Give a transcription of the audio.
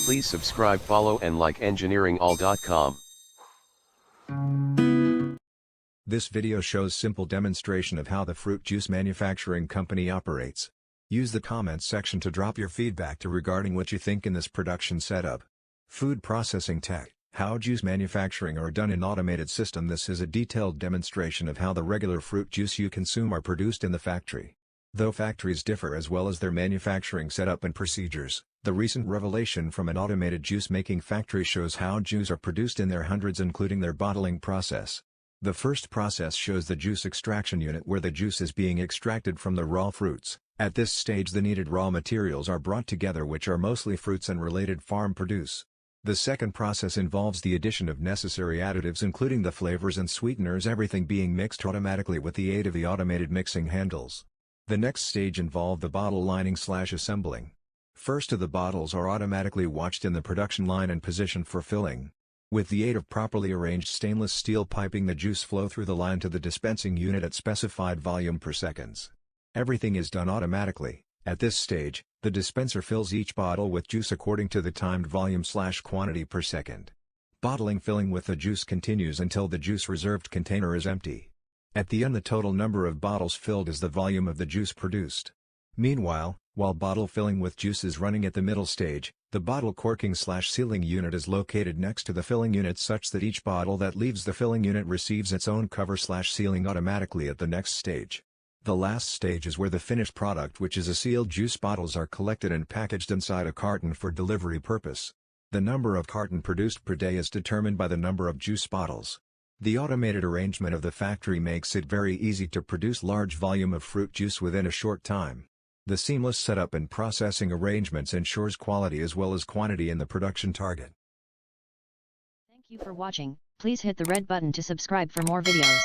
Please subscribe, follow and like engineeringall.com. This video shows simple demonstration of how the fruit juice manufacturing company operates. Use the comments section to drop your feedback regarding what you think in this production setup. Food processing tech, how juice manufacturing are done in automated system. This is a detailed demonstration of how the regular fruit juice you consume are produced in the factory. Though factories differ as well as their manufacturing setup and procedures, the recent revelation from an automated juice-making factory shows how juice are produced in their hundreds, including their bottling process. The first process shows the juice extraction unit, where the juice is being extracted from the raw fruits. At this stage the needed raw materials are brought together, which are mostly fruits and related farm produce. The second process involves the addition of necessary additives, including the flavors and sweeteners, everything being mixed automatically with the aid of the automated mixing handles. The next stage involved the bottle lining/assembling. First of the bottles are automatically washed in the production line and positioned for filling. With the aid of properly arranged stainless steel piping, the juice flow through the line to the dispensing unit at specified volume per seconds. Everything is done automatically. At this stage, the dispenser fills each bottle with juice according to the timed volume/quantity per second. Bottling filling with the juice continues until the juice reserved container is empty. At the end, the total number of bottles filled is the volume of the juice produced. Meanwhile, while bottle filling with juice is running at the middle stage, the bottle corking/sealing unit is located next to the filling unit, such that each bottle that leaves the filling unit receives its own cover/sealing automatically at the next stage. The last stage is where the finished product, which is a sealed juice bottles, are collected and packaged inside a carton for delivery purpose. The number of carton produced per day is determined by the number of juice bottles. The automated arrangement of the factory makes it very easy to produce large volume of fruit juice within a short time. The seamless setup and processing arrangements ensures quality as well as quantity in the production target. Thank you for watching. Please hit the red button to subscribe for more videos.